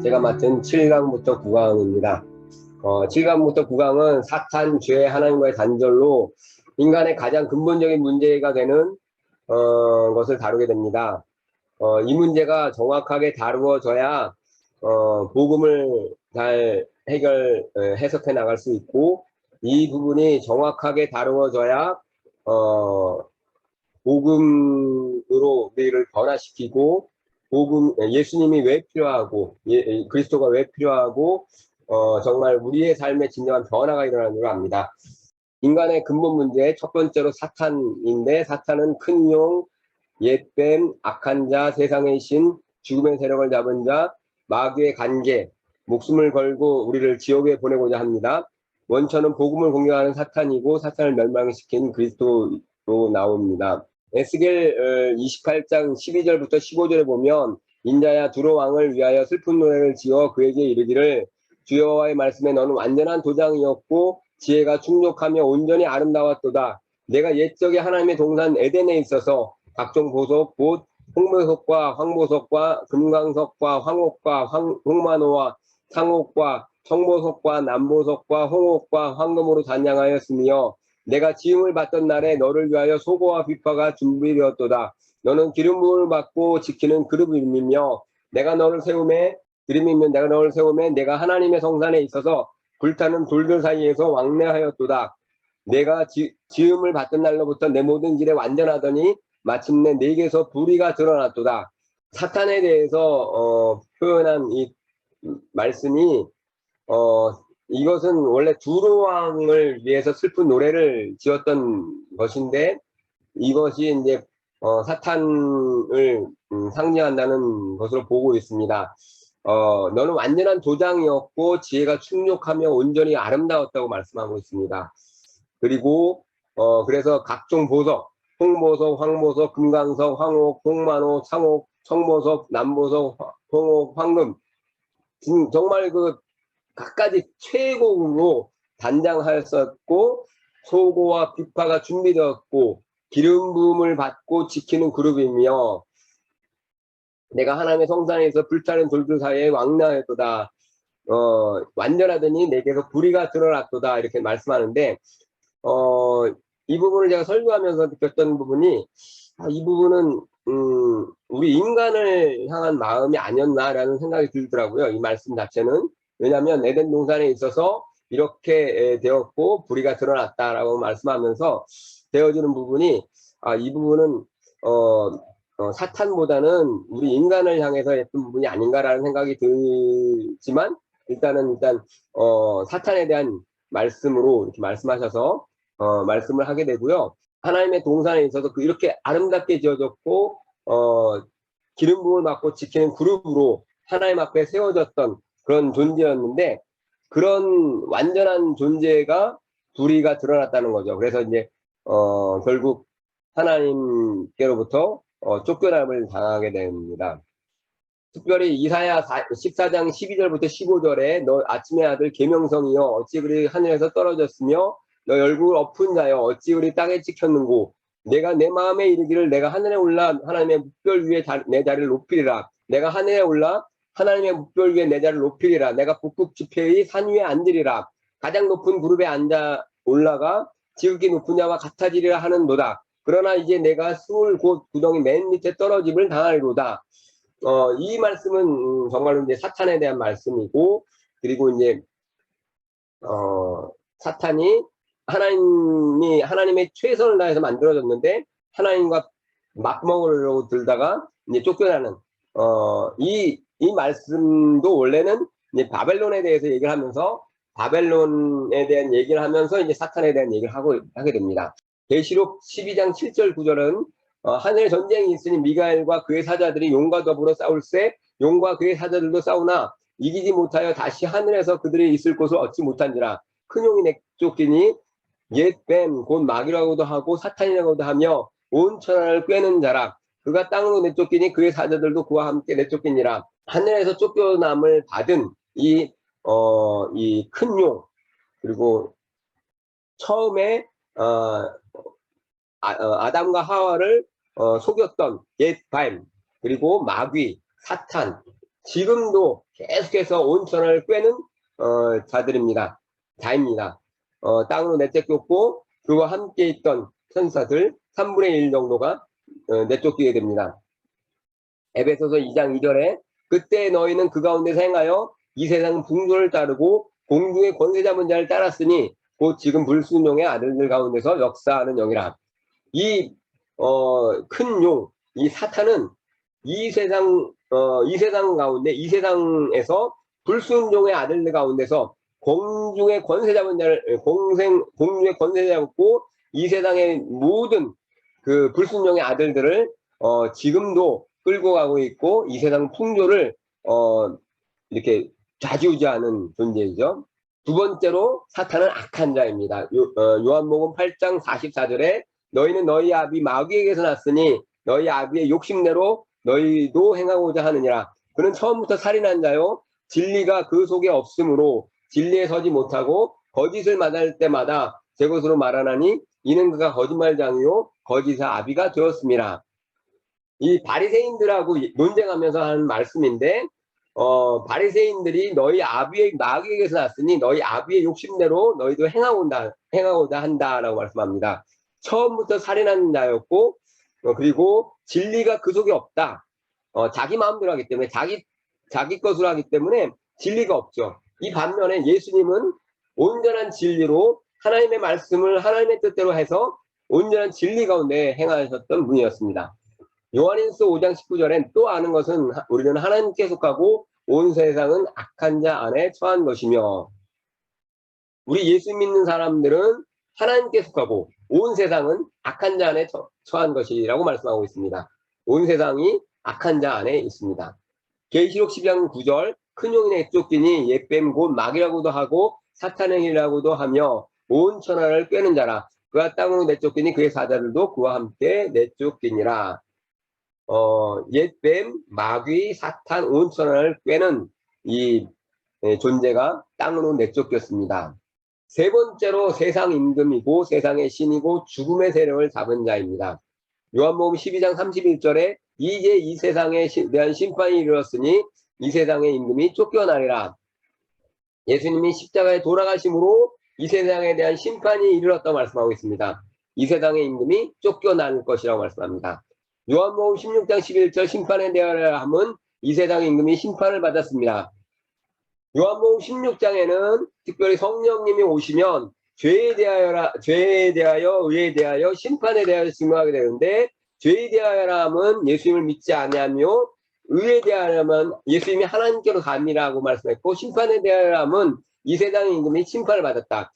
제가 맡은 7강부터 9강입니다. 7강부터 9강은 사탄, 죄, 하나님과의 단절로 인간의 가장 근본적인 문제가 되는 것을 다루게 됩니다. 이 문제가 정확하게 다루어져야 복음을 잘 해석해 나갈 수 있고, 이 부분이 정확하게 다루어져야 복음으로 우리를 변화시키고, 예수님이 왜 필요하고, 그리스도가 왜 필요하고, 정말 우리의 삶에 진정한 변화가 일어나는 걸 압니다. 인간의 근본 문제 첫 번째로 사탄인데, 사탄은 큰 용, 옛뱀, 악한 자, 세상의 신, 죽음의 세력을 잡은 자, 마귀의 관계, 목숨을 걸고 우리를 지옥에 보내고자 합니다. 원천은 복음을 공격하는 사탄이고, 사탄을 멸망시킨 그리스도로 나옵니다. 에스겔 28장 12절부터 15절에 보면, 인자야 두로 왕을 위하여 슬픈 노래를 지어 그에게 이르기를, 주여와의 말씀에 너는 완전한 도장이었고 지혜가 충족하며 온전히 아름다웠도다. 내가 옛적에 하나님의 동산 에덴에 있어서 각종 보석 곧 홍보석과 황보석과 금강석과 황옥과 홍만호와 상옥과 청보석과 남보석과 홍옥과 황금으로 단양하였으며, 내가 지음을 받던 날에 너를 위하여 소고와 비파가 준비되었도다. 너는 기름 부음을 받고 지키는 그룹이며, 내가 너를 세우매 내가 하나님의 성산에 있어서 불타는 돌들 사이에서 왕래하였도다. 내가 지음을 받던 날로부터 내 모든 길에 완전하더니 마침내 내게서 불의가 드러났도다. 사탄에 대해서 표현한 이 말씀이, 이것은 원래 두로왕을 위해서 슬픈 노래를 지었던 것인데, 이것이 이제 사탄을 상징한다는 것으로 보고 있습니다. 너는 완전한 도장이었고 지혜가 충족하며 온전히 아름다웠다고 말씀하고 있습니다. 그리고 그래서 각종 보석, 홍보석, 황보석, 금강석, 황옥, 홍만호, 상옥, 청보석, 남보석, 홍옥, 황금, 정말 그 각가지 최고로 단장하였었고, 소고와 비파가 준비되었고 기름 부음을 받고 지키는 그룹이며, 내가 하나님의 성산에서 불타는 돌들 사이에 왕래하였도다. 완전하더니 내게서 불의가 드러났도다. 이렇게 말씀하는데, 이 부분을 제가 설교하면서 느꼈던 부분이, 이 부분은 우리 인간을 향한 마음이 아니었나라는 생각이 들더라고요. 이 말씀 자체는. 왜냐하면 에덴 동산에 있어서 이렇게 되었고 불의가 드러났다라고 말씀하면서 되어지는 부분이, 이 부분은 사탄보다는 우리 인간을 향해서 했던 부분이 아닌가라는 생각이 들지만, 일단 사탄에 대한 말씀으로 이렇게 말씀하셔서 말씀을 하게 되고요. 하나님의 동산에 있어서 이렇게 아름답게 지어졌고 기름 부음을 받고 지키는 그룹으로 하나님 앞에 세워졌던 그런 존재였는데, 그런 완전한 존재가 불의가 드러났다는 거죠. 그래서 이제 결국 하나님께로부터 쫓겨남을 당하게 됩니다. 특별히 이사야 14장 12절부터 15절에 너 아침의 아들 계명성이여 어찌 그리 하늘에서 떨어졌으며 너 얼굴 엎은 자여 어찌 그리 땅에 찍혔는고, 내가 내 마음에 이르기를 내가 하늘에 올라 하나님의 묵별 위에 내 자리를 높이리라. 내가 하늘에 올라 하나님의 묵별 위에 내 자리를 높이리라. 내가 북극 지폐의 산 위에 앉으리라. 가장 높은 그룹에 앉아 올라가 지극히 높은 자와 같아지리라 하는도다. 그러나 이제 내가 스물 곧 구덩이 맨 밑에 떨어짐을 당하리로다. 이 말씀은 정말로 이제 사탄에 대한 말씀이고, 그리고 이제 사탄이 하나님의 최선을 다해서 만들어졌는데 하나님과 맞먹으려고 들다가 이제 쫓겨나는, 이 말씀도 원래는 이제 바벨론에 대해서 얘기를 하면서, 바벨론에 대한 얘기를 하면서 이제 사탄에 대한 얘기를 하게 됩니다. 계시록 12장 7절 9절은 하늘 전쟁이 있으니 미가엘과 그의 사자들이 용과 더불어 싸울세, 용과 그의 사자들도 싸우나 이기지 못하여 다시 하늘에서 그들이 있을 곳을 얻지 못한지라. 큰 용이 내쫓기니 옛뱀 곧 마귀라고도 하고 사탄이라고도 하며 온 천하를 꿰는 자라. 그가 땅으로 내쫓기니 그의 사자들도 그와 함께 내쫓기니라. 하늘에서 쫓겨남을 받은 이 큰 용, 그리고 처음에 아담과 하와를 속였던 옛뱀, 그리고 마귀, 사탄, 지금도 계속해서 온천을 꿰는 자입니다. 땅으로 내쫓겼고 그와 함께 있던 천사들 3분의 1 정도가 내쫓기게 됩니다. 에베소서 2장 2절에 그때 너희는 그 가운데서 행하여 이 세상 풍조를 따르고 공중의 권세 잡은 자를 따랐으니 곧 지금 불순종의 아들들 가운데서 역사하는 영이라. 이 큰 용, 이 사탄은 이 세상 가운데, 이 세상에서 불순종의 아들들 가운데서 공중의 권세 잡은 자를 공중의 권세 잡고 이 세상의 모든 그 불순종의 아들들을 지금도 끌고 가고 있고 이 세상 풍조를 이렇게 좌지우지하는 존재이죠. 두 번째로 사탄은 악한 자입니다. 요한복음 8장 44절에 너희는 너희 아비 마귀에게서 났으니 너희 아비의 욕심대로 너희도 행하고자 하느니라. 그는 처음부터 살인한 자요 진리가 그 속에 없으므로 진리에 서지 못하고 거짓을 말할 때마다 제 것으로 말하나니 이는 그가 거짓말장이요 거짓의 아비가 되었습니다. 이 바리새인들하고 논쟁하면서 하는 말씀인데 바리새인들이 너희 아비의 마귀에게서 났으니 너희 아비의 욕심대로 너희도 행하고자 한다라고 말씀합니다. 처음부터 살인한 자였고 그리고 진리가 그 속에 없다. 자기 마음대로 하기 때문에 자기 것으로 하기 때문에 진리가 없죠. 이 반면에 예수님은 온전한 진리로 하나님의 말씀을 하나님의 뜻대로 해서 온전한 진리 가운데 행하셨던 분이었습니다. 요한일서 5장 19절엔 또 아는 것은 우리는 하나님께 속하고 온 세상은 악한 자 안에 처한 것이며 우리 예수 믿는 사람들은 하나님께 속하고 온 세상은 악한 자 안에 처한 것이라고 말씀하고 있습니다. 온 세상이 악한 자 안에 있습니다. 계시록 12장 9절 큰 용이 내쫓기니 옛뱀 곧 마귀라고도 하고 사탄행이라고도 하며 온 천하를 꿰는 자라 그가 땅으로 내쫓기니 그의 사자들도 그와 함께 내쫓기니라. 옛뱀, 마귀, 사탄, 온 천하를 꿰는 이 존재가 땅으로 내쫓겼습니다. 세 번째로 세상 임금이고 세상의 신이고 죽음의 세력을 잡은 자입니다. 요한복음 12장 31절에 이제 이 세상에 대한 심판이 이르렀으니 이 세상의 임금이 쫓겨나리라. 예수님이 십자가에 돌아가심으로 이 세상에 대한 심판이 이르렀다고 말씀하고 있습니다. 이 세상의 임금이 쫓겨날 것이라고 말씀합니다. 요한복음 16장 11절 심판에 대하여 함은 이 세상의 임금이 심판을 받았습니다. 요한복음 16장에는 특별히 성령님이 오시면 죄에 대하여, 의에 대하여, 심판에 대하여 증명하게 되는데 죄에 대하여라 함은 예수님을 믿지 아니하며 의에 대하여면 예수님이 하나님께로 갑니다라고 말씀했고 심판에 대하여라 함은 이 세상의 임금이 심판을 받았다.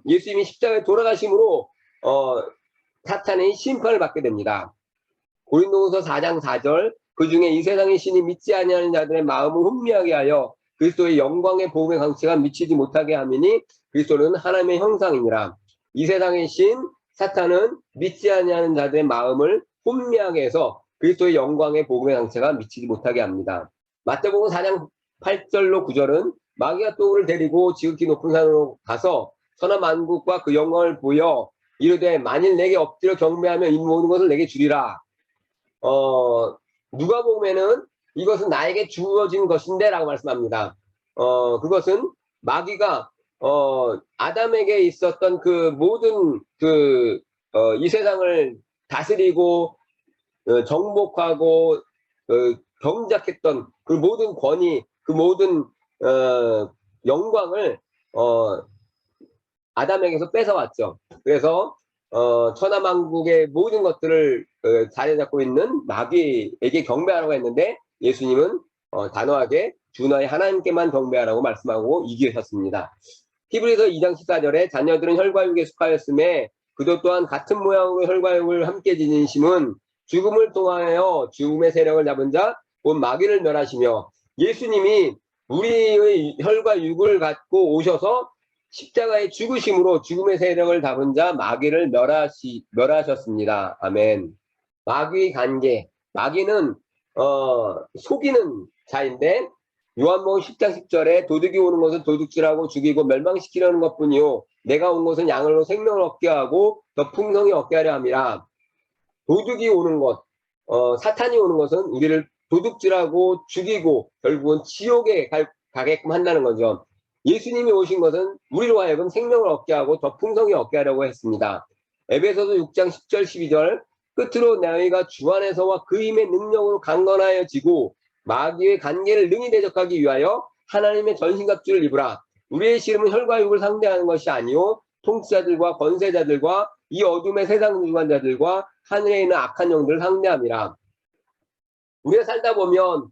예수님이 십자가에 돌아가심으로 사탄이 심판을 받게 됩니다. 고린도후서 4장 4절 그 중에 이 세상의 신이 믿지 아니하는 자들의 마음을 혼미하게 하여 그리스도의 영광의 복음의 광채가 미치지 못하게 하미니 그리스도는 하나님의 형상이니라. 이 세상의 신 사탄은 믿지 아니하는 자들의 마음을 혼미하게 해서 그리스도의 영광의 복음의 광채가 미치지 못하게 합니다. 마태복음 4장 8절로 9절은 마귀가 또 우리를 데리고 지극히 높은 산으로 가서 천하 만국과 그 영광을 보여 이르되 만일 내게 엎드려 경배하며 이 모든 것을 내게 주리라. 누가복음에는 이것은 나에게 주어진 것인데 라고 말씀합니다. 그것은 마귀가 아담에게 있었던 그 모든 이 세상을 다스리고 정복하고 경작했던 그 모든 권위, 그 모든 영광을 아담에게서 뺏어왔죠. 그래서 천하만국의 모든 것들을 자리 잡고 있는 마귀에게 경배하라고 했는데 예수님은 단호하게 주 너희 하나님께만 경배하라고 말씀하고 이기셨습니다. 히브리서 2장 14절에 자녀들은 혈과 육에 속하였음에 그도 또한 같은 모양으로 혈과 육을 함께 지니심은 죽음을 통하여 죽음의 세력을 잡은 자 곧 마귀를 멸하시며 예수님이 우리의 혈과 육을 갖고 오셔서 십자가에 죽으심으로 죽음의 세력을 잡은 자 마귀를 멸하셨습니다. 아멘. 마귀의 관계. 마귀는 속이는 자인데 요한복음 10장 10절에 도둑이 오는 것은 도둑질하고 죽이고 멸망시키려는 것뿐이요 내가 온 것은 양으로 생명을 얻게 하고 더 풍성히 얻게 하려 함이라. 도둑이 오는 것, 사탄이 오는 것은 우리를 도둑질하고 죽이고 결국은 지옥에 가게끔 한다는 거죠. 예수님이 오신 것은 우리로 하여금 생명을 얻게 하고 더 풍성히 얻게 하려고 했습니다. 에베소서 6장 10절 12절 끝으로 너희가 주 안에서와 그 힘의 능력으로 강건하여지고 마귀의 관계를 능히 대적하기 위하여 하나님의 전신갑주를 입으라. 우리의 씨름은 혈과 육을 상대하는 것이 아니요 통치자들과 권세자들과 이 어둠의 세상 주관자들과 하늘에 있는 악한 영들을 상대함이라. 우리가 살다 보면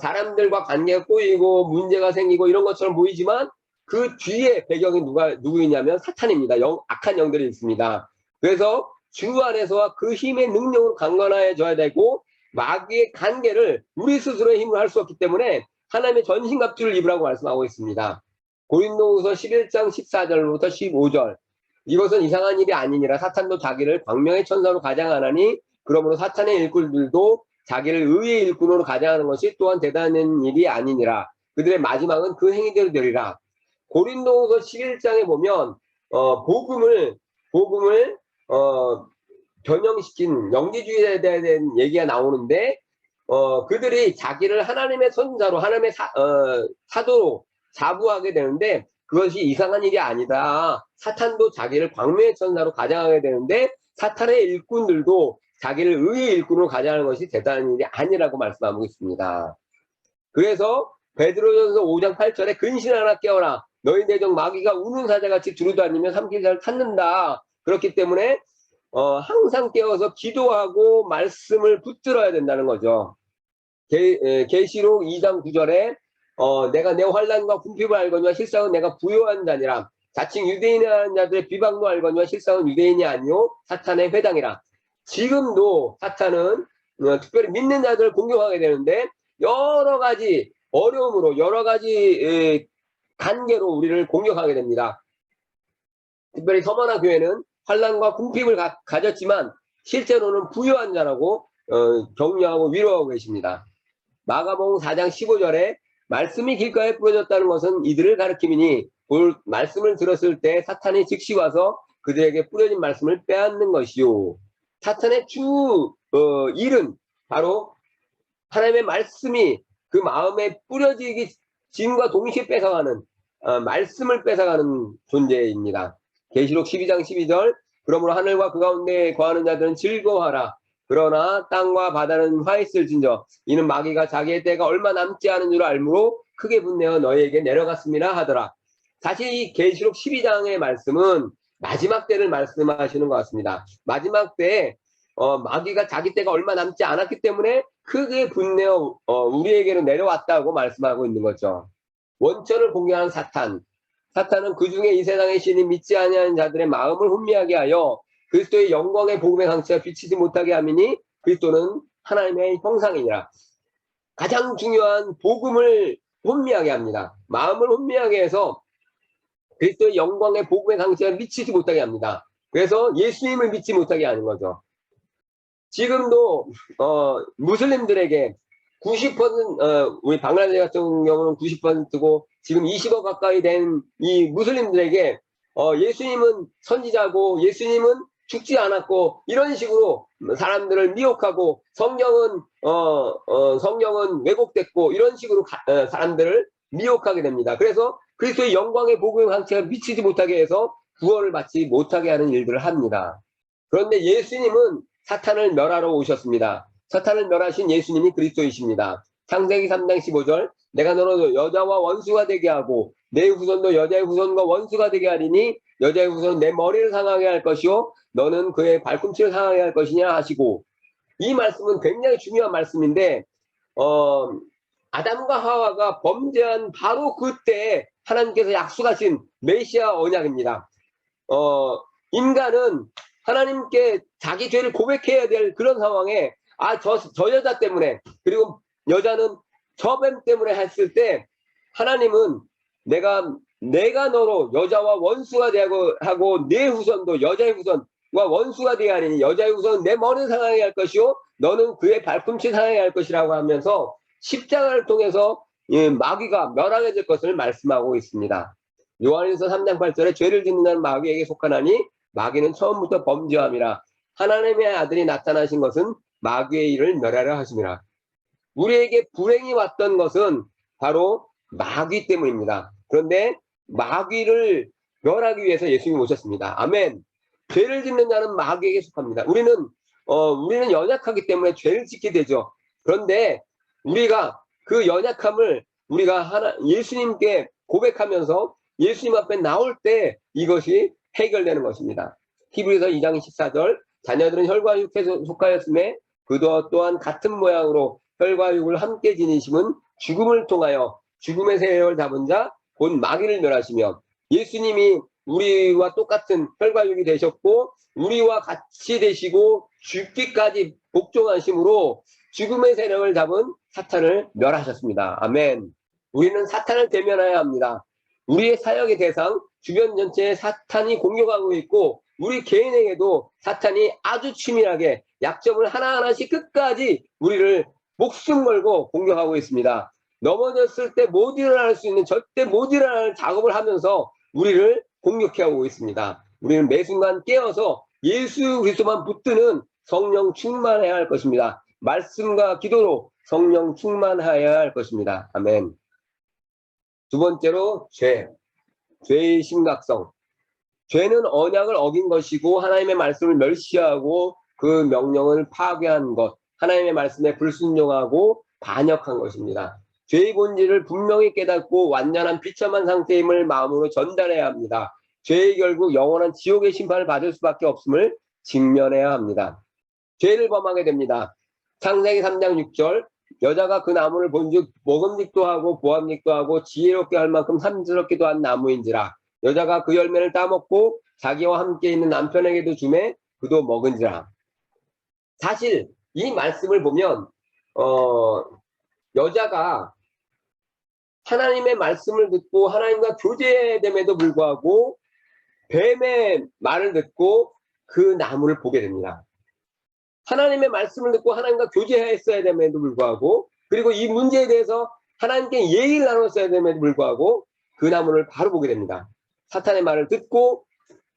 사람들과 관계가 꼬이고 문제가 생기고 이런 것처럼 보이지만 그 뒤에 배경이 누구이냐면 사탄입니다. 악한 영들이 있습니다. 그래서 주 안에서와 그 힘의 능력으로 강건해져야 되고 마귀의 관계를 우리 스스로의 힘으로 할 수 없기 때문에 하나님의 전신갑주를 입으라고 말씀하고 있습니다. 고린도후서 11장 14절부터 15절 이것은 이상한 일이 아니니라 사탄도 자기를 광명의 천사로 가장하나니 그러므로 사탄의 일꾼들도 자기를 의의 일꾼으로 가장하는 것이 또한 대단한 일이 아니니라. 그들의 마지막은 그 행위대로 되리라. 고린도후서 11장에 보면 복음을 변형시킨 영지주의에 대한 얘기가 나오는데 그들이 자기를 하나님의 선자로 하나님의 사도로 자부하게 되는데 그것이 이상한 일이 아니다. 사탄도 자기를 광명의 천사로 가장하게 되는데 사탄의 일꾼들도 자기를 의의 일꾼으로 가장하는 것이 대단한 일이 아니라고 말씀하고 있습니다. 그래서 베드로전서 5장 8절에 근신하라 깨어라. 너희 내적 마귀가 우는 사자같이 두루다니며 삼킬 자를 찾는다. 그렇기 때문에 항상 깨어서 기도하고 말씀을 붙들어야 된다는 거죠. 계시록 2장 9절에 내가 내 환난과 궁핍을 알거니와 실상은 내가 부요한 자니라. 자칭 유대인이라는 자들의 비방도 알거니와 실상은 유대인이 아니요 사탄의 회당이라. 지금도 사탄은 특별히 믿는 자들을 공격하게 되는데 여러 가지 어려움으로 여러 가지 관계로 우리를 공격하게 됩니다. 특별히 서머나 교회는 환난과 궁핍을 가졌지만 실제로는 부유한 자라고 격려하고 위로하고 계십니다. 마가복음 4장 15절에 말씀이 길가에 뿌려졌다는 것은 이들을 가리킴이니 말씀을 들었을 때 사탄이 즉시 와서 그들에게 뿌려진 말씀을 빼앗는 것이요. 사탄의 주 일은 바로 하나님의 말씀이 그 마음에 뿌려지기 진과 동시에 뺏어가는 말씀을 뺏어가는 존재입니다. 계시록 12장 12절 그러므로 하늘과 그 가운데 거하는 자들은 즐거워하라. 그러나 땅과 바다는 화 있을진저 이는 마귀가 자기의 때가 얼마 남지 않은 줄 알므로 크게 분내어 너희에게 내려갔습니다 하더라. 사실 이 계시록 12장의 말씀은 마지막 때를 말씀하시는 것 같습니다. 마지막 때에 마귀가 자기 때가 얼마 남지 않았기 때문에 크게 분내어 우리에게로 내려왔다고 말씀하고 있는 거죠. 원천을 공개하는 사탄은 그 중에 이 세상의 신이 믿지 아니하는 자들의 마음을 혼미하게 하여 그리스도의 영광의 복음의 강체가 비치지 못하게 함이니 그리스도는 하나님의 형상이니라. 가장 중요한 복음을 혼미하게 합니다. 마음을 혼미하게 해서 그리스도의 영광의 복음의 강체가 미치지 못하게 합니다. 그래서 예수님을 믿지 못하게 하는 거죠. 지금도 무슬림들에게 90% 우리 방글라데시 같은 경우는 90%고 지금 20억 가까이 된 이 무슬림들에게 예수님은 선지자고 예수님은 죽지 않았고 이런 식으로 사람들을 미혹하고 성경은 왜곡됐고 이런 식으로 사람들을 미혹하게 됩니다. 그래서 그리스도의 영광의 복음의 황체가 미치지 못하게 해서 구원을 받지 못하게 하는 일들을 합니다. 그런데 예수님은 사탄을 멸하러 오셨습니다. 사탄을 멸하신 예수님이 그리스도이십니다. 창세기 3장 15절 내가 너로 여자와 원수가 되게 하고 내 후손도 여자의 후손과 원수가 되게 하리니 여자의 후손은 내 머리를 상하게 할 것이요 너는 그의 발꿈치를 상하게 할 것이냐 하시고 이 말씀은 굉장히 중요한 말씀인데 아담과 하와가 범죄한 바로 그때 하나님께서 약속하신 메시아 언약입니다. 인간은 하나님께 자기 죄를 고백해야 될 그런 상황에 저 여자 때문에 그리고 여자는 저 뱀 때문에 했을 때 하나님은 내가 너로 여자와 원수가 되고 하고 내 후손도 여자의 후손과 원수가 되게 하리니 여자의 후손은 내 머리를 상하게 할 것이요 너는 그의 발꿈치 상하게 할 것이라고 하면서 십자가를 통해서 마귀가 멸하게 될 것을 말씀하고 있습니다. 요한일서 3장 8절에 죄를 짓는 자는 마귀에게 속하나니 마귀는 처음부터 범죄함이라 하나님의 아들이 나타나신 것은 마귀의 일을 멸하려 하심이라. 우리에게 불행이 왔던 것은 바로 마귀 때문입니다. 그런데 마귀를 멸하기 위해서 예수님이 오셨습니다. 아멘. 죄를 짓는 자는 마귀에게 속합니다. 우리는 연약하기 때문에 죄를 짓게 되죠. 그런데 우리가 그 연약함을 우리가 예수님께 고백하면서 예수님 앞에 나올 때 이것이 해결되는 것입니다. 히브리서 2장 14절 자녀들은 혈과 육에 속하였음에 그도 또한 같은 모양으로 혈과 육을 함께 지니심은 죽음을 통하여 죽음의 세력을 잡은 자 곧 마귀를 멸하시며 예수님이 우리와 똑같은 혈과 육이 되셨고 우리와 같이 되시고 죽기까지 복종하심으로 죽음의 세력을 잡은 사탄을 멸하셨습니다. 아멘. 우리는 사탄을 대면해야 합니다. 우리의 사역의 대상 주변 전체에 사탄이 공격하고 있고 우리 개인에게도 사탄이 아주 치밀하게 약점을 하나하나씩 끝까지 우리를 목숨 걸고 공격하고 있습니다. 넘어졌을 때 못 일어날 수 있는 절대 못 일어날 작업을 하면서 우리를 공격해오고 있습니다. 우리는 매 순간 깨어서 예수 그리스도만 붙드는 성령 충만해야 할 것입니다. 말씀과 기도로 성령 충만해야 할 것입니다. 아멘. 두 번째로 죄의 심각성. 죄는 언약을 어긴 것이고 하나님의 말씀을 멸시하고 그 명령을 파괴한 것, 하나님의 말씀에 불순종하고 반역한 것입니다. 죄의 본질을 분명히 깨닫고 완전한 비참한 상태임을 마음으로 전달해야 합니다. 죄의 결국 영원한 지옥의 심판을 받을 수밖에 없음을 직면해야 합니다. 죄를 범하게 됩니다. 창세기 3장 6절 여자가 그 나무를 본즉 먹음직도 하고 보암직도 하고 지혜롭게 할 만큼 삼스럽기도 한 나무인지라 여자가 그 열매를 따먹고 자기와 함께 있는 남편에게도 주매 그도 먹은지라. 사실 이 말씀을 보면 여자가 하나님의 말씀을 듣고 하나님과 교제됨에도 불구하고 뱀의 말을 듣고 그 나무를 보게 됩니다. 하나님의 말씀을 듣고 하나님과 교제했어야 됨에도 불구하고 그리고 이 문제에 대해서 하나님께 얘기를 나눴어야 됨에도 불구하고 그 나무를 바로 보게 됩니다. 사탄의 말을 듣고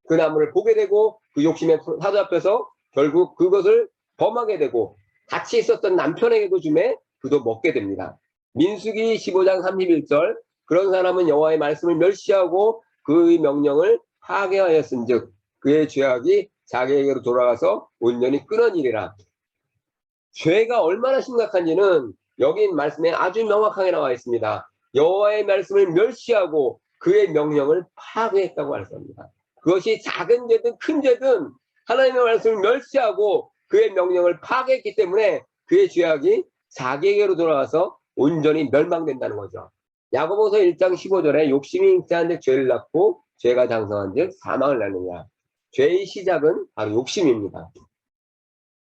그 나무를 보게 되고 그 욕심에 사로잡혀서 결국 그것을 범하게 되고 같이 있었던 남편에게도 주매 그도 먹게 됩니다. 민수기 15장 31절 그런 사람은 여호와의 말씀을 멸시하고 그의 명령을 파괴하였은즉 그의 죄악이 자기에게로 돌아가서 온전히 끊어지리라. 죄가 얼마나 심각한지는 여기 말씀에 아주 명확하게 나와 있습니다. 여호와의 말씀을 멸시하고 그의 명령을 파괴했다고 말씀합니다. 그것이 작은 죄든 큰 죄든 하나님의 말씀을 멸시하고 그의 명령을 파괴했기 때문에 그의 죄악이 자기에게로 돌아가서 온전히 멸망된다는 거죠. 야고보서 1장 15절에 욕심이 잉태한즉 죄를 낳고 죄가 장성한즉 사망을 낳느냐. 죄의 시작은 바로 욕심입니다.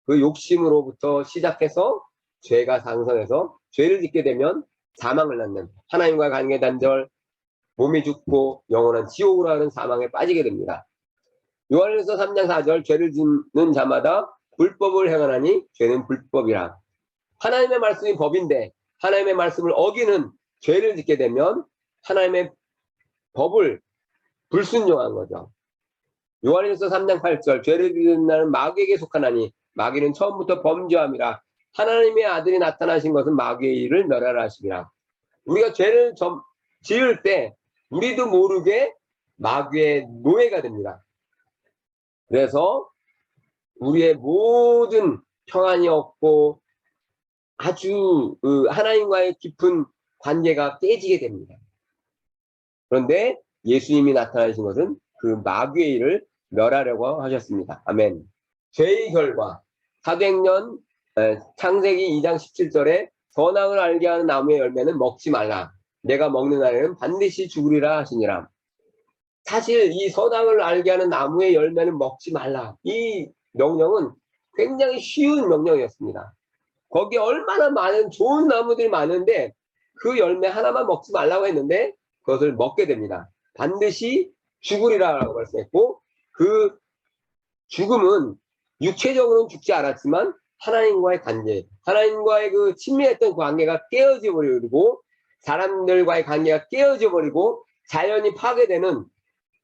그 욕심으로부터 시작해서 죄가 장성해서 죄를 짓게 되면 사망을 낳는 하나님과 관계 단절, 몸이 죽고 영원한 지옥으로 하는 사망에 빠지게 됩니다. 요한일서 3장 4절 죄를 짓는 자마다 불법을 행하나니 죄는 불법이라. 하나님의 말씀이 법인데 하나님의 말씀을 어기는 죄를 짓게 되면 하나님의 법을 불순종한 거죠. 요한일서 3장 8절 죄를 짓는 자는 마귀에게 속하나니 마귀는 처음부터 범죄함이라. 하나님의 아들이 나타나신 것은 마귀의 일을 멸하라 하심이라. 우리가 죄를 지을 때 우리도 모르게 마귀의 노예가 됩니다. 그래서 우리의 모든 평안이 없고 아주 하나님과의 깊은 관계가 깨지게 됩니다. 그런데 예수님이 나타나신 것은 그 마귀의 일을 멸하려고 하셨습니다. 아멘. 죄의 결과 사도행전 창세기 2장 17절에 선악을 알게 하는 나무의 열매는 먹지 말라. 내가 먹는 날에는 반드시 죽으리라 하시니라. 사실 이 선악을 알게 하는 나무의 열매는 먹지 말라. 이 명령은 굉장히 쉬운 명령이었습니다. 거기에 얼마나 많은 좋은 나무들이 많은데 그 열매 하나만 먹지 말라고 했는데 그것을 먹게 됩니다. 반드시 죽으리라고 말씀했고 그 죽음은 육체적으로는 죽지 않았지만 하나님과의 관계, 하나님과의 그 친밀했던 관계가 깨어져 버리고 사람들과의 관계가 깨어져 버리고 자연이 파괴되는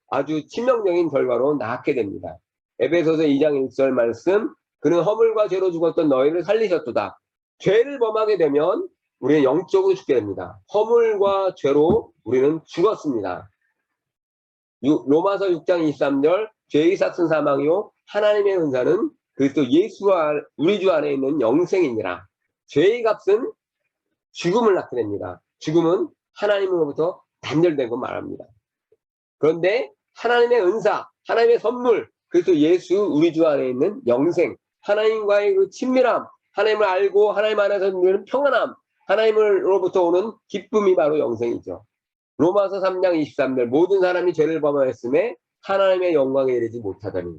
아주 치명적인 결과로 낳게 됩니다. 에베소서 2장 1절 말씀 그는 허물과 죄로 죽었던 너희를 살리셨도다. 죄를 범하게 되면 우리는 영적으로 죽게 됩니다. 허물과 죄로 우리는 죽었습니다. 로마서 6장 23절 죄의 삭은 사망이요 하나님의 은사는 그리스도 예수와 우리 주 안에 있는 영생이니라. 죄의 값은 죽음을 낳게 됩니다. 죽음은 하나님으로부터 단절된 것 말합니다. 그런데 하나님의 은사, 하나님의 선물, 그리스도 예수 우리 주 안에 있는 영생, 하나님과의 그 친밀함, 하나님을 알고 하나님 안에서 누리는 평안함, 하나님으로부터 오는 기쁨이 바로 영생이죠. 로마서 3장 23절 모든 사람이 죄를 범하였음에 하나님의 영광에 이르지 못하더니,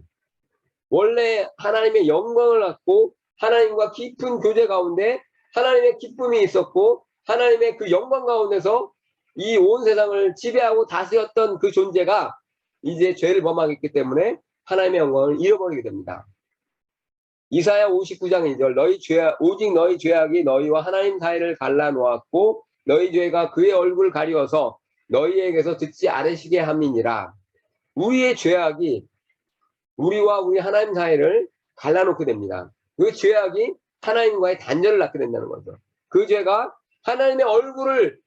원래 하나님의 영광을 갖고 하나님과 깊은 교제 가운데 하나님의 기쁨이 있었고 하나님의 그 영광 가운데서 이 온 세상을 지배하고 다스렸던 그 존재가 이제 죄를 범하겠기 때문에 하나님의 영광을 잃어버리게 됩니다. 이사야 59장 2절 오직 너희 죄악이 너희와 하나님 사이를 갈라놓았고 너희 죄가 그의 얼굴을 가리워서 너희에게서 듣지 않으시게 함이니라. 우리의 죄악이 우리와 우리 하나님 사이를 갈라놓게 됩니다. 그 죄악이 하나님과의 단절을 낳게 된다는 거죠. 그 죄가 하나님의 얼굴을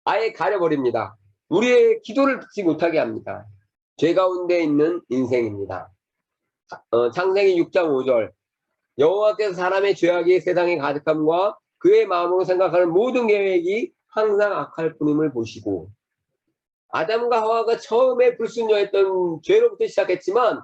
아예 가려버립니다. 우리의 기도를 듣지 못하게 합니다. 죄 가운데 있는 인생입니다. 창세기 6장 5절 여호와께서 사람의 죄악이 세상에 가득함과 그의 마음으로 생각하는 모든 계획이 항상 악할 뿐임을 보시고, 아담과 하와가 처음에 불순종했던 죄로부터 시작했지만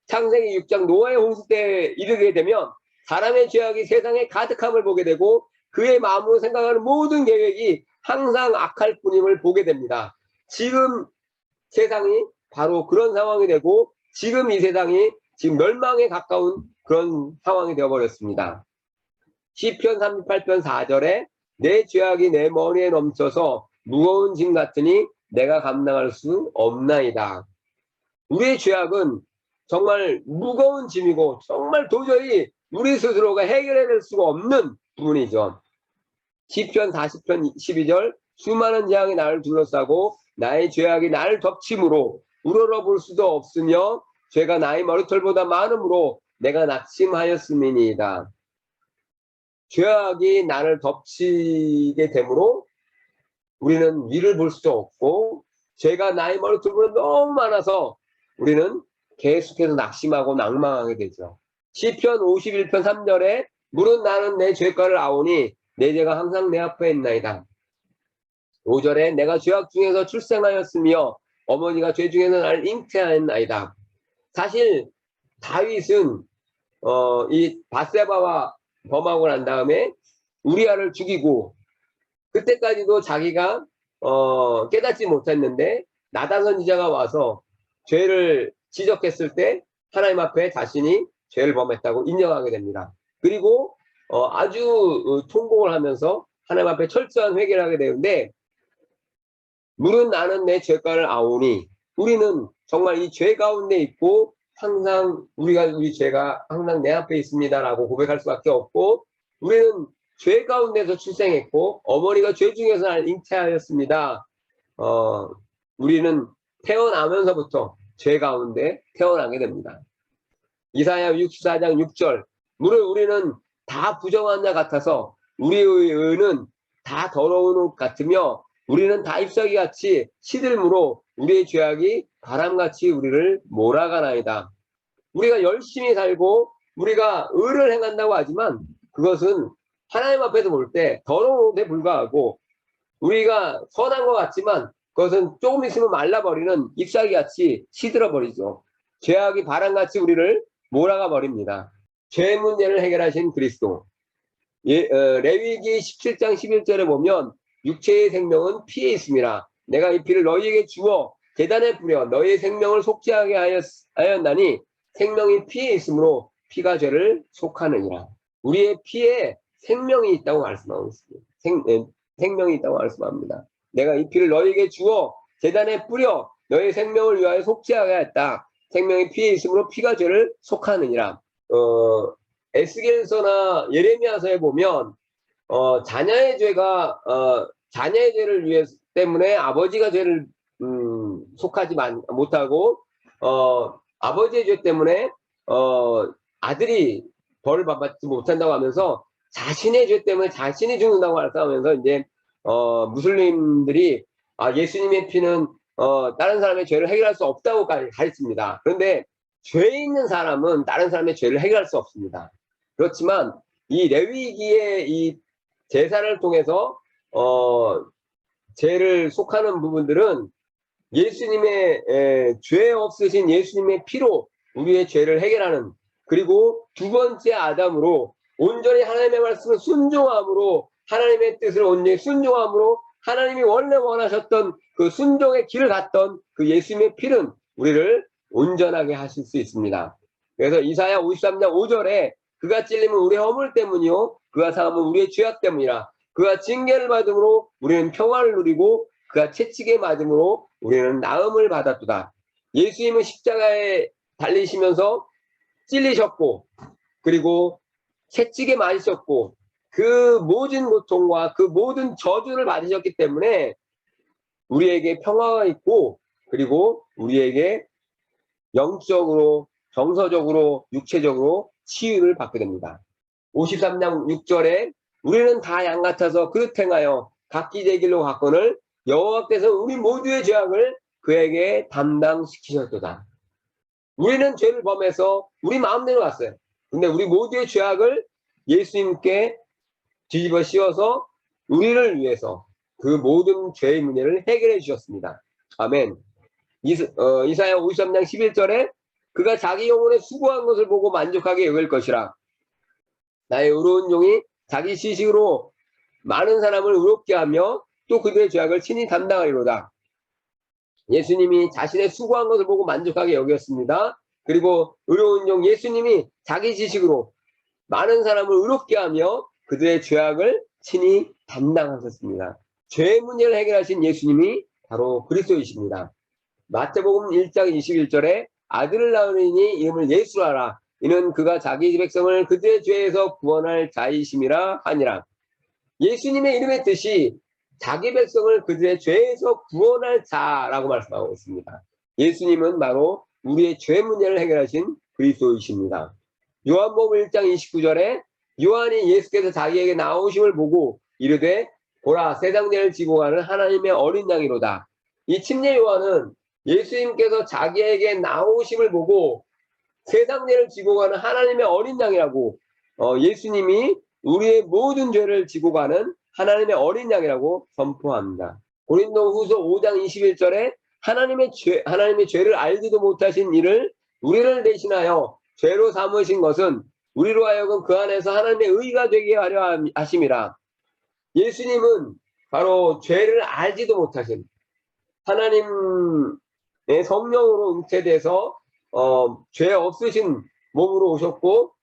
창세기 6장 노아의 홍수 때 이르게 되면 사람의 죄악이 세상에 가득함을 보게 되고 그의 마음으로 생각하는 모든 계획이 항상 악할 뿐임을 보게 됩니다. 지금 세상이 바로 그런 상황이 되고 지금 이 세상이 지금 멸망에 가까운 그런 상황이 되어버렸습니다. 시편 38편 4절에 내 죄악이 내 머리에 넘쳐서 무거운 짐 같으니 내가 감당할 수 없나이다. 우리의 죄악은 정말 무거운 짐이고 정말 도저히 우리 스스로가 해결해낼 수가 없는 부분이죠. 시편 40편 12절 수많은 재앙이 나를 둘러싸고 나의 죄악이 나를 덮침으로 우러러볼 수도 없으며 죄가 나의 머리털보다 많으므로 내가 낙심하였음이니이다. 죄악이 나를 덮치게 되므로 우리는 위를 볼 수도 없고 죄가 나의 머리털보다 너무 많아서 우리는 계속해서 낙심하고 낭망하게 되죠. 시편 51편 3절에 물은 나는 내 죄가를 아오니 내 죄가 항상 내 앞에 있나이다. 5절에 내가 죄악 중에서 출생하였으며 어머니가 죄 중에서 나를 잉태하였나이다. 사실 다윗은 이 밧세바와 범하고 난 다음에 우리아를 죽이고 그때까지도 자기가 깨닫지 못했는데 나단 선지자가 와서 죄를 지적했을 때 하나님 앞에 자신이 죄를 범했다고 인정하게 됩니다. 그리고 아주 통곡을 하면서 하나님 앞에 철저한 회개를 하게 되는데, 물은 나는 내 죄가를 아오니, 우리는 정말 이 죄 가운데 있고 항상 우리 죄가 항상 내 앞에 있습니다라고 고백할 수밖에 없고, 우리는 죄 가운데서 출생했고 어머니가 죄 중에서 나를 잉태하였습니다. 우리는 태어나면서부터 죄 가운데 태어나게 됩니다. 이사야 64장 6절 무릇 우리는 다 부정한 자 같아서 우리의 의는 다 더러운 옷 같으며 우리는 다 잎사귀같이 시들므로 우리의 죄악이 바람같이 우리를 몰아가나이다. 우리가 열심히 살고 우리가 의를 행한다고 하지만 그것은 하나님 앞에서 볼 때 더러운 옷에 불과하고, 우리가 선한 것 같지만 그것은 조금 있으면 말라버리는 잎사귀같이 시들어버리죠. 죄악이 바람같이 우리를 몰아가 버립니다. 죄 문제를 해결하신 그리스도. 레위기 17장 11절에 보면 육체의 생명은 피에 있습니다. 내가 이 피를 너희에게 주어 제단에 뿌려 너희의 생명을 속죄하게 하였나니 생명이 피에 있으므로 피가 죄를 속하느니라. 우리의 피에 생명이 있다고 말씀하고 있습니다. 생명이 있다고 말씀합니다. 내가 이 피를 너희에게 주어 제단에 뿌려 너희의 생명을 위하여 속죄하게 하였다. 생명이 피에 있으므로 피가 죄를 속하느니라. 에스겔서나 예레미야서에 보면 자녀의 죄를 위해 때문에 아버지가 죄를 속하지 못하고 아버지의 죄 때문에 아들이 벌을 받지 못한다고 하면서 자신의 죄 때문에 자신이 죽는다고 말하면서 이제 무슬림들이 예수님의 피는 다른 사람의 죄를 해결할 수 없다고 가르칩니다. 그런데 죄 있는 사람은 다른 사람의 죄를 해결할 수 없습니다. 그렇지만 이 레위기의 이 제사를 통해서 죄를 속하는 부분들은 예수님의 죄 없으신 예수님의 피로 우리의 죄를 해결하는, 그리고 두 번째 아담으로 온전히 하나님의 말씀을 순종함으로, 하나님의 뜻을 온전히 순종함으로 하나님이 원래 원하셨던 그 순종의 길을 갔던 그 예수님의 피는 우리를 온전하게 하실 수 있습니다. 그래서 이사야 53장 5절에 그가 찔림은 우리의 허물 때문이요 그가 상함은 우리의 죄악 때문이라. 그가 징계를 받음으로 우리는 평화를 누리고 그가 채찍에 맞음으로 우리는 나음을 받았도다. 예수님은 십자가에 달리시면서 찔리셨고, 그리고 채찍에 맞으셨고, 그 모든 고통과 그 모든 저주를 받으셨기 때문에 우리에게 평화가 있고, 그리고 우리에게 영적으로, 정서적으로, 육체적으로 치유를 받게 됩니다. 53장 6절에 우리는 다 양 같아서 그릇 행하여 각기 제 길로 갔거늘 여호와께서 우리 모두의 죄악을 그에게 담당시키셨도다. 우리는 죄를 범해서 우리 마음대로 갔어요. 근데 우리 모두의 죄악을 예수님께 뒤집어 씌워서 우리를 위해서 그 모든 죄의 문제를 해결해 주셨습니다. 아멘. 이사야 53장 11절에 그가 자기 영혼에 수고한 것을 보고 만족하게 여길 것이라. 나의 의로운 종이 자기 지식으로 많은 사람을 의롭게 하며 또 그들의 죄악을 친히 담당하리로다. 예수님이 자신의 수고한 것을 보고 만족하게 여겼습니다. 그리고 의로운 종 예수님이 자기 지식으로 많은 사람을 의롭게 하며 그들의 죄악을 친히 담당하셨습니다. 죄의 문제를 해결하신 예수님이 바로 그리스도이십니다. 마태복음 1장 21절에 아들을 낳으니 이름을 예수라라. 이는 그가 자기 백성을 그들의 죄에서 구원할 자이심이라 하니라. 예수님의 이름의 뜻이 자기 백성을 그들의 죄에서 구원할 자라고 말씀하고 있습니다. 예수님은 바로 우리의 죄 문제를 해결하신 그리스도이십니다. 요한복음 1장 29절에 요한이 예수께서 자기에게 나오심을 보고 이르되 보라 세상 죄를 지고 가는 하나님의 어린 양이로다. 이 침례 요한은 예수님께서 자기에게 나오심을 보고 세상 죄를 지고 가는 하나님의 어린 양이라고, 예수님이 우리의 모든 죄를 지고 가는 하나님의 어린 양이라고 선포합니다. 고린도후서 5장 21절에 하나님의 죄를 알지도 못하신 이를 우리를 대신하여 죄로 삼으신 것은 우리로 하여금 그 안에서 하나님의 의가 되게 하려 하심이라. 예수님은 바로 죄를 알지도 못하신 하나님의 성령으로 응체돼서 죄 없으신 몸으로 오셨고,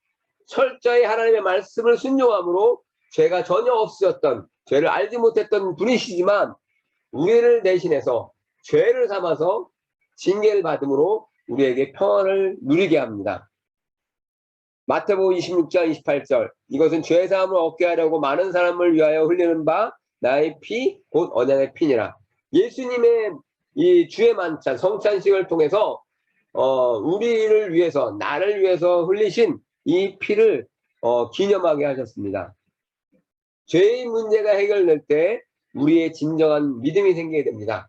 철저히 하나님의 말씀을 순종함으로 죄가 전혀 없으셨던, 죄를 알지 못했던 분이시지만 우리를 대신해서 죄를 삼아서 징계를 받음으로 우리에게 평안을 누리게 합니다. 마태복음 26장 28절 이것은 죄사함을 얻게 하려고 많은 사람을 위하여 흘리는 바 나의 피 곧 언약의 피니라. 예수님의 이 주의 만찬 성찬식을 통해서 우리를 위해서, 나를 위해서 흘리신 이 피를 기념하게 하셨습니다. 죄의 문제가 해결될 때 우리의 진정한 믿음이 생기게 됩니다.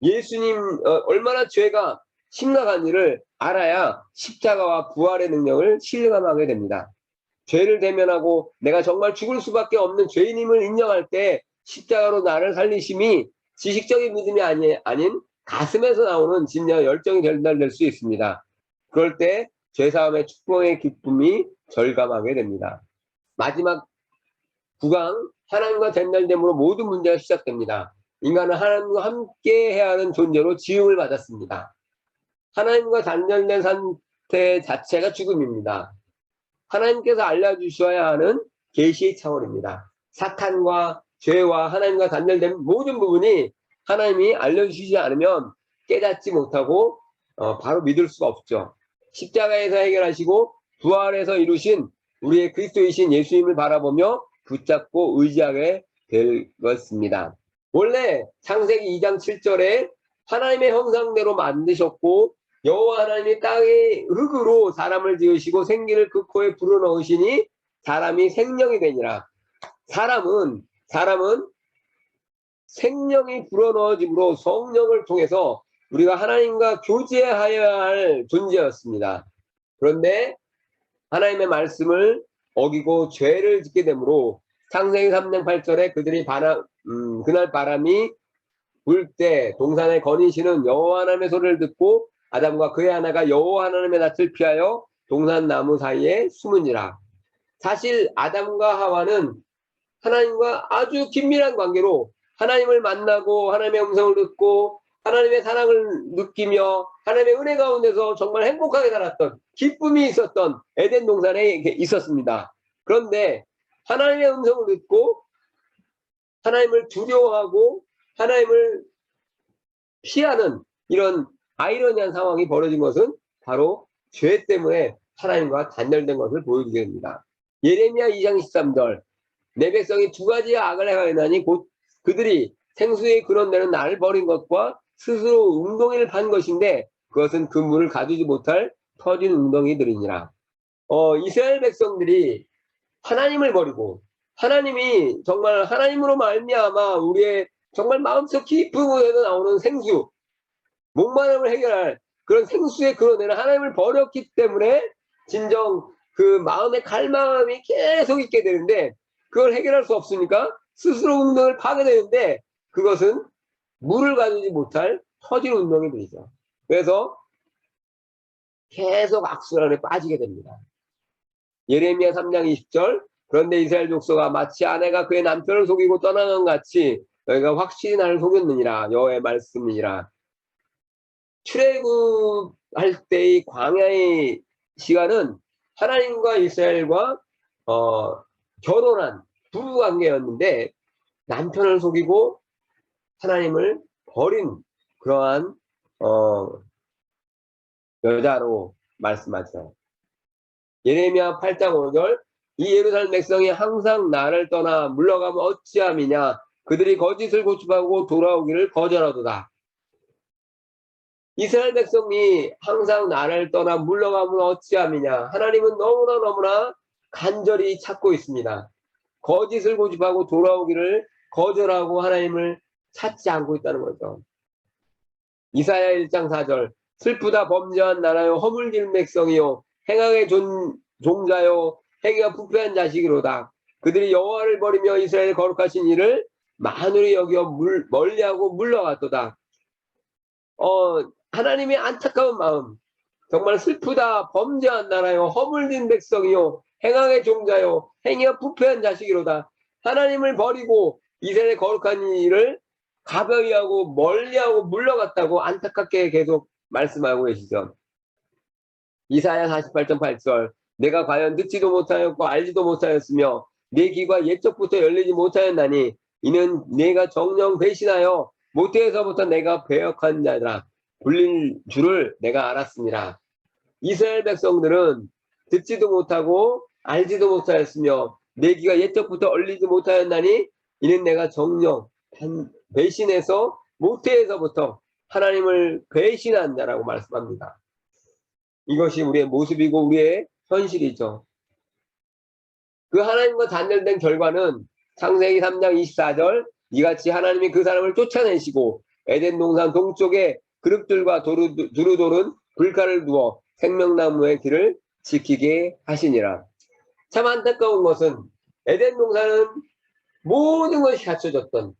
예수님 얼마나 죄가 심각한지를 알아야 십자가와 부활의 능력을 실감하게 됩니다. 죄를 대면하고 내가 정말 죽을 수밖에 없는 죄인임을 인정할 때 십자가로 나를 살리심이 지식적인 믿음이 아닌 가슴에서 나오는 진정한 열정이 전달될 수 있습니다. 그럴 때 죄사함의 축복의 기쁨이 절감하게 됩니다. 마지막 9강 하나님과 단절됨으로 모든 문제가 시작됩니다. 인간은 하나님과 함께 해야 하는 존재로 지음을 받았습니다. 하나님과 단절된 상태 자체가 죽음입니다. 하나님께서 알려주셔야 하는 계시의 차원입니다. 사탄과 죄와 하나님과 단절된 모든 부분이 하나님이 알려주시지 않으면 깨닫지 못하고 바로 믿을 수가 없죠. 십자가에서 해결하시고 부활에서 이루신 우리의 그리스도이신 예수님을 바라보며 붙잡고 의지하게 될 것입니다. 원래 창세기 2장 7절에 하나님의 형상대로 만드셨고 여호와 하나님이 땅의 흙으로 사람을 지으시고 생기를 그 코에 불어넣으시니 사람이 생명이 되니라. 사람은 생명이 불어넣어짐으로 성령을 통해서 우리가 하나님과 교제하여야 할 존재였습니다. 그런데 하나님의 말씀을 어기고 죄를 짓게 되므로 창세기 3장 8절에 그들이 그날 바람이 불 때 동산에 거니시는 여호와 하나님의 소리를 듣고 아담과 그의 하나가 여호와 하나님의 낯을 피하여 동산 나무 사이에 숨으니라. 사실 아담과 하와는 하나님과 아주 긴밀한 관계로 하나님을 만나고 하나님의 음성을 듣고 하나님의 사랑을 느끼며 하나님의 은혜 가운데서 정말 행복하게 살았던 기쁨이 있었던 에덴 동산에 있었습니다. 그런데 하나님의 음성을 듣고 하나님을 두려워하고 하나님을 피하는 이런 아이러니한 상황이 벌어진 것은 바로 죄 때문에 하나님과 단절된 것을 보여주게 됩니다. 예레미야 2장 13절 내 백성이 두 가지의 악을 행하였나니 곧 그들이 생수의 근원되는 나를 버린 것과 스스로 웅덩이를 판 것인데 그것은 그 물을 가두지 못할 터진 웅덩이들이니라. 이스라엘 백성들이 하나님을 버리고 하나님이 정말 하나님으로 말미암아 우리의 정말 마음속 깊은 곳에서 나오는 생수, 목마름을 해결할 그런 생수의 근원에는 하나님을 버렸기 때문에 진정 그 마음의 갈망함이 계속 있게 되는데 그걸 해결할 수 없으니까 스스로 웅덩이를 파게 되는데 그것은 물을 가두지 못할 터진 웅덩이들이죠. 그래서 계속 악순환에 빠지게 됩니다. 예레미야 3장 20절 그런데 이스라엘 족속아 마치 아내가 그의 남편을 속이고 떠나간 같이 너희가 확실히 나를 속였느니라. 여호와의 말씀이니라. 출애굽할 때의 광야의 시간은 하나님과 이스라엘과 결혼한 부부관계였는데 남편을 속이고 하나님을 버린 그러한 여자로 말씀하죠. 예레미야 8장 5절 이 예루살렘 백성이 항상 나를 떠나 물러가면 어찌함이냐 그들이 거짓을 고집하고 돌아오기를 거절하도다. 이스라엘 백성이 항상 나를 떠나 물러가면 어찌함이냐 하나님은 너무나 간절히 찾고 있습니다. 거짓을 고집하고 돌아오기를 거절하고 하나님을 찾지 않고 있다는 거죠. 이사야 1장 4절 슬프다 범죄한 나라요 허물진 백성이요 행악의 종자요 행위가 부패한 자식이로다. 그들이 여호와를 버리며 이스라엘 거룩하신 이를 만울이 여겨 멀리하고 물러갔도다. 하나님의 안타까운 마음 정말 슬프다 범죄한 나라요 허물진 백성이요 행악의 종자요 행위가 부패한 자식이로다. 하나님을 버리고 이스라엘 거룩한 이를 가벼이 하고 멀리하고 물러갔다고 안타깝게 계속 말씀하고 계시죠. 이사야 48장 8절 내가 과연 듣지도 못하였고 알지도 못하였으며 내 귀가 옛적부터 열리지 못하였나니 이는 내가 정녕 배신하여 모태에서부터 내가 배역한 자라 불린 줄을 내가 알았습니다. 이스라엘 백성들은 듣지도 못하고 알지도 못하였으며 내 귀가 옛적부터 열리지 못하였나니 이는 내가 정녕 배신해서 모태에서부터 하나님을 배신한 자라고 말씀합니다. 이것이 우리의 모습이고 우리의 현실이죠. 그 하나님과 단절된 결과는 창세기 3장 24절 이같이 하나님이 그 사람을 쫓아내시고 에덴 동산 동쪽에 그룹들과 두루도른 불가를 두어 생명나무의 길을 지키게 하시니라. 참 안타까운 것은 에덴 동산은 모든 것이 갖춰졌던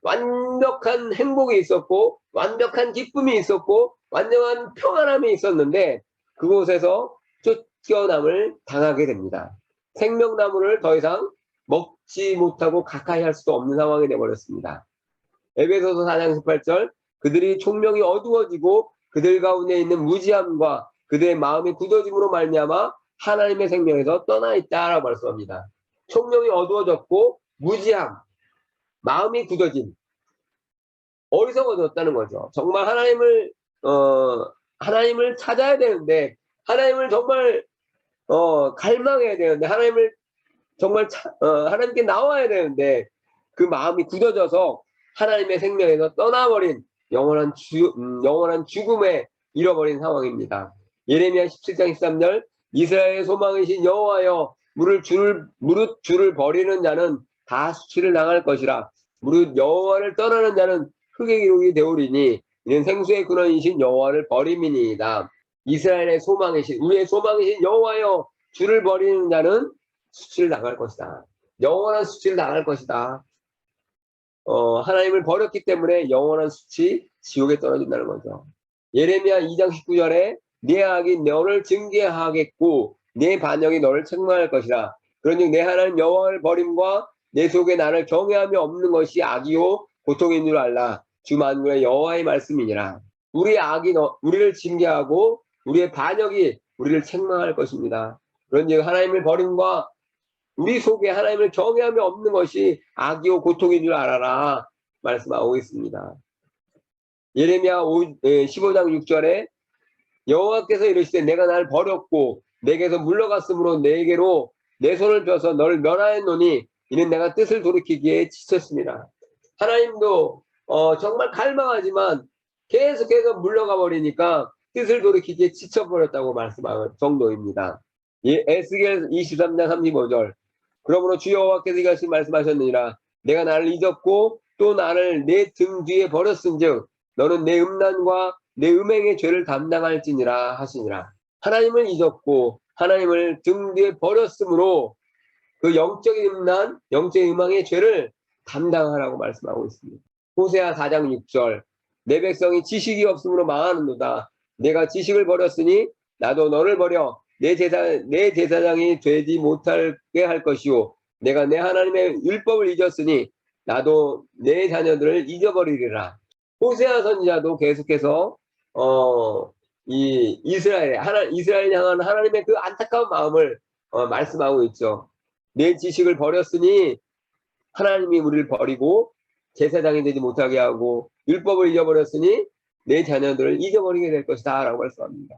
완벽한 행복이 있었고 완벽한 기쁨이 있었고 완전한 평안함이 있었는데 그곳에서 쫓겨남을 당하게 됩니다. 생명나무를 더 이상 먹지 못하고 가까이 할 수도 없는 상황이 되어버렸습니다. 에베소서 4장 18절 그들이 총명이 어두워지고 그들 가운데 있는 무지함과 그들의 마음이 굳어짐으로 말미암아 하나님의 생명에서 떠나 있다라고 말씀합니다. 총명이 어두워졌고 무지함, 마음이 굳어짐, 어리석어졌다는 거죠. 정말 하나님을 찾아야 되는데 하나님을 정말 갈망해야 되는데 하나님을 정말 하나님께 나와야 되는데 그 마음이 굳어져서 하나님의 생명에서 떠나버린 영원한 죽음에 잃어버린 상황입니다. 예레미야 17장 13절 이스라엘의 소망이신 여호와여 무릇 주를 버리는 자는 다 수치를 당할 것이라. 무릇 여호와를 떠나는 자는 흙의 기록이 되오리니 이는 생수의 근원이신 여호와를 버림이니이다. 이스라엘의 소망이신 우리의 소망이신 여호와여, 주를 버리는 자는 수치를 당할 것이다. 영원한 수치를 당할 것이다. 하나님을 버렸기 때문에 영원한 수치, 지옥에 떨어진다는 거죠. 예레미야 2장 19절에 네 악이 너를 징계하겠고 네 반역이 너를 책망할 것이라. 그런즉 내 하나님 여호와를 버림과 내 속에 나를 경외하며 없는 것이 악이요 고통인 줄 알라. 주 만군의 여호와의 말씀이니라. 우리의 악이 우리를 징계하고 우리의 반역이 우리를 책망할 것입니다. 그런즉 하나님을 버림과 우리 속에 하나님을 경외하며 없는 것이 악이요 고통인 줄 알아라 말씀하고 있습니다. 예레미야 15장 6절에 여호와께서 이르시되 내가 나를 버렸고 내게서 물러갔으므로 내게로 내 손을 펴서 너를 멸하였노니 이는 내가 뜻을 돌이키기에 지쳤습니다. 하나님도 정말 갈망하지만 계속해서 물러가 버리니까 뜻을 돌이키기에 지쳐버렸다고 말씀하는 정도입니다. 에스겔 23장 35절 그러므로 주 여호와께서 이같이 말씀하셨느니라. 내가 나를 잊었고 또 나를 내 등 뒤에 버렸은즉 너는 내 음란과 내 음행의 죄를 담당할지니라 하시니라. 하나님을 잊었고 하나님을 등 뒤에 버렸으므로 그 영적인 음란, 영적인 음행의 죄를 담당하라고 말씀하고 있습니다. 호세아 4장 6절 내 백성이 지식이 없으므로 망하는도다. 내가 지식을 버렸으니 나도 너를 버려 내 제사장이 되지 못하게 할 것이요 내가 내 하나님의 율법을 잊었으니 나도 내 자녀들을 잊어버리리라. 호세아 선지자도 계속해서 이스라엘 향한 하나님의 그 안타까운 마음을 말씀하고 있죠. 내 지식을 버렸으니 하나님이 우리를 버리고 제사장이 되지 못하게 하고 율법을 잊어버렸으니 내 자녀들을 잊어버리게 될 것이다 라고 말씀합니다.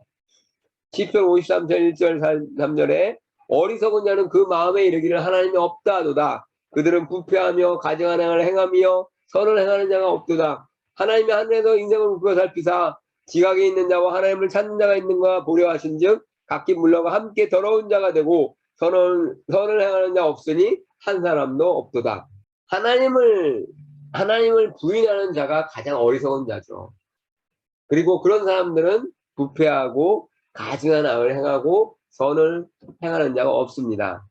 시편 53편 1절 3절에 어리석은 자는 그 마음에 이르기를 하나님이 없다 하도다. 그들은 부패하며 가증한 행하며 선을 행하는 자가 없도다. 하나님이 하늘에서 인생을 묶어 살피사 지각에 있는 자와 하나님을 찾는 자가 있는가 보려 하신즉 각기 물러가 함께 더러운 자가 되고 선을 행하는 자 없으니 한 사람도 없도다. 하나님을 부인하는 자가 가장 어리석은 자죠. 그리고 그런 사람들은 부패하고 가증한 악을 행하고 선을 행하는 자가 없습니다.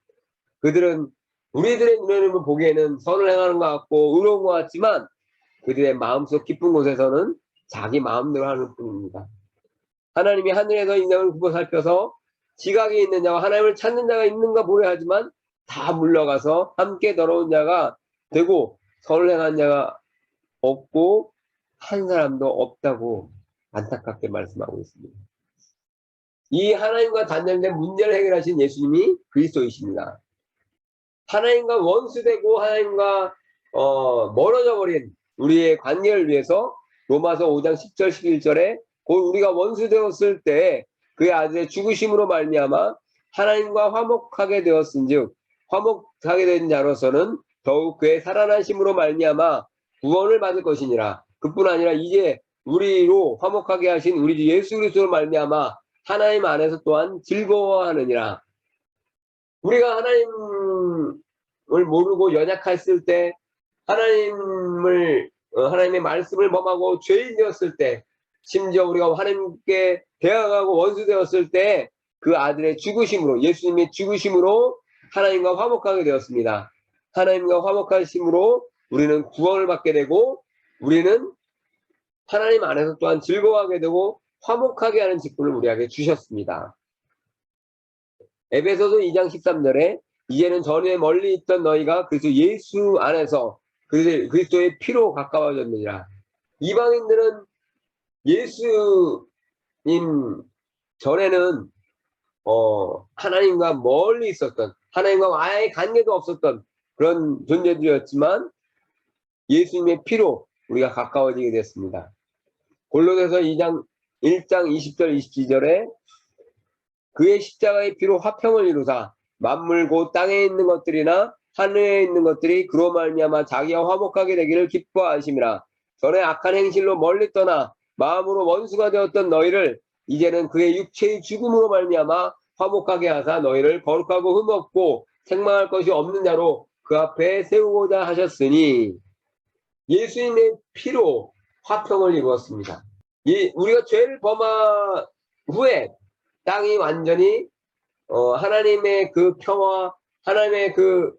그들은 우리들의 눈에는 보기에는 선을 행하는 것 같고 의로운 것 같지만 그들의 마음속 깊은 곳에서는 자기 마음대로 하는 뿐입니다. 하나님이 하늘에서 인생을 굽어 살펴서 지각이 있는 자와 하나님을 찾는 자가 있는가 보려 하지만 다 물러가서 함께 더러운 자가 되고 선을 행한 자가 없고 한 사람도 없다고 안타깝게 말씀하고 있습니다. 이 하나님과 단절된 문제를 해결하신 예수님이 그리스도이십니다. 하나님과 원수되고 하나님과 멀어져 버린 우리의 관계를 위해서 로마서 5장 10절 11절에 곧 우리가 원수되었을 때 그의 아들의 죽으심으로 말미암아 하나님과 화목하게 되었은즉 화목하게 된 자로서는 더욱 그의 살아나심으로 말미암아 구원을 받을 것이니라. 그뿐 아니라 이제 우리로 화목하게 하신 우리 주 예수 그리스도로 말미암아 하나님 안에서 또한 즐거워하느니라. 우리가 하나님을 모르고 연약했을 때 하나님의 말씀을 범하고 죄인이었을 때 심지어 우리가 하나님께 대항하고 원수되었을 때 그 아들의 죽으심으로 예수님의 죽으심으로 하나님과 화목하게 되었습니다. 하나님과 화목하심으로 우리는 구원을 받게 되고 우리는 하나님 안에서 또한 즐거워하게 되고 화목하게 하는 직분을 우리에게 주셨습니다. 에베소서 2장 13절에 이제는 전에 멀리 있던 너희가 그리스도 예수 안에서 그리스도의 피로 가까워졌느니라. 이방인들은 예수님 전에는 하나님과 멀리 있었던 하나님과 아예 관계도 없었던 그런 존재들이었지만 예수님의 피로 우리가 가까워지게 됐습니다. 골로새서 1장 20절 22절에 그의 십자가의 피로 화평을 이루사 만물 곧 땅에 있는 것들이나 하늘에 있는 것들이 그로 말미암아 자기와 화목하게 되기를 기뻐하심이라. 전에 악한 행실로 멀리 떠나 마음으로 원수가 되었던 너희를 이제는 그의 육체의 죽음으로 말미암아 화목하게 하사 너희를 거룩하고 흠없고 책망할 것이 없는 자로 그 앞에 세우고자 하셨으니 예수님의 피로 화평을 이루었습니다. 우리가 죄를 범한 후에 땅이 완전히 하나님의 그 평화, 하나님의 그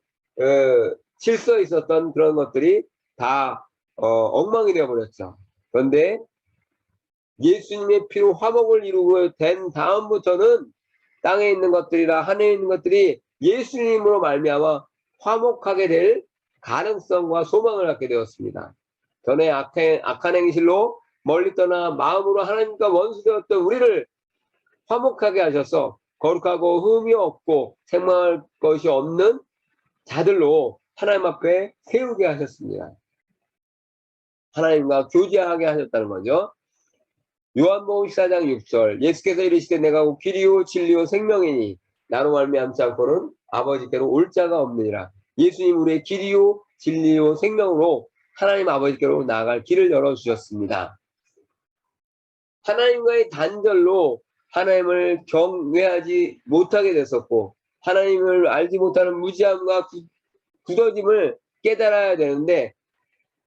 질서에 있었던 그런 것들이 다 엉망이 되어버렸죠. 그런데 예수님의 피로 화목을 이루고 된 다음부터는 땅에 있는 것들이나 하늘에 있는 것들이 예수님으로 말미암아 화목하게 될 가능성과 소망을 갖게 되었습니다. 전에 악한 행실로 멀리 떠나 마음으로 하나님과 원수되었던 우리를 화목하게 하셔서 거룩하고 흠이 없고 책망할 것이 없는 자들로 하나님 앞에 세우게 하셨습니다. 하나님과 교제하게 하셨다는 거죠. 요한복음 14장 6절 예수께서 이르시되 내가 곧 길이요 진리요 생명이니 나로 말미암지 않고는 아버지께로 올 자가 없느니라. 예수님 우리의 길이요 진리요 생명으로 하나님 아버지께로 나아갈 길을 열어주셨습니다. 하나님과의 단절로 하나님을 경외하지 못하게 됐었고 하나님을 알지 못하는 무지함과 굳어짐을 깨달아야 되는데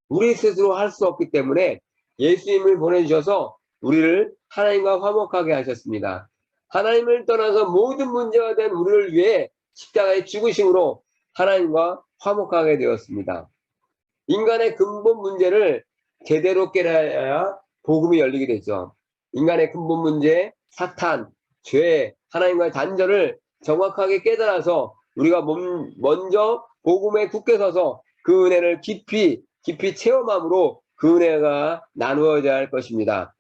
우리 스스로 할 수 없기 때문에 예수님을 보내주셔서 우리를 하나님과 화목하게 하셨습니다. 하나님을 떠나서 모든 문제가 된 우리를 위해 십자가의 죽으심으로 하나님과 화목하게 되었습니다. 인간의 근본 문제를 제대로 깨달아야 복음이 열리게 되죠. 인간의 근본 문제, 사탄, 죄, 하나님과의 단절을 정확하게 깨달아서 우리가 먼저 복음에 굳게 서서 그 은혜를 깊이 체험함으로 그 은혜가 나누어져야 할 것입니다.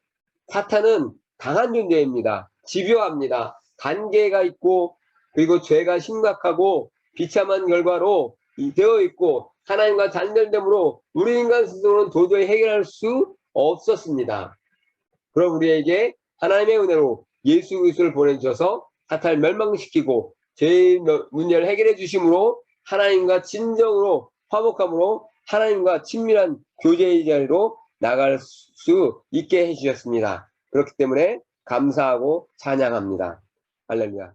사탄은 강한 존재입니다. 집요합니다. 단계가 있고 그리고 죄가 심각하고 비참한 결과로 되어 있고 하나님과 단절됨으로 우리 인간 스스로는 도저히 해결할 수 없었습니다. 그럼 우리에게 하나님의 은혜로 예수 그리스도를 보내주셔서 사탄을 멸망시키고 죄의 문제를 해결해 주심으로 하나님과 진정으로 화목함으로 하나님과 친밀한 교제의 자리로 나갈 수 있게 해주셨습니다. 그렇기 때문에 감사하고 찬양합니다. 할렐루야.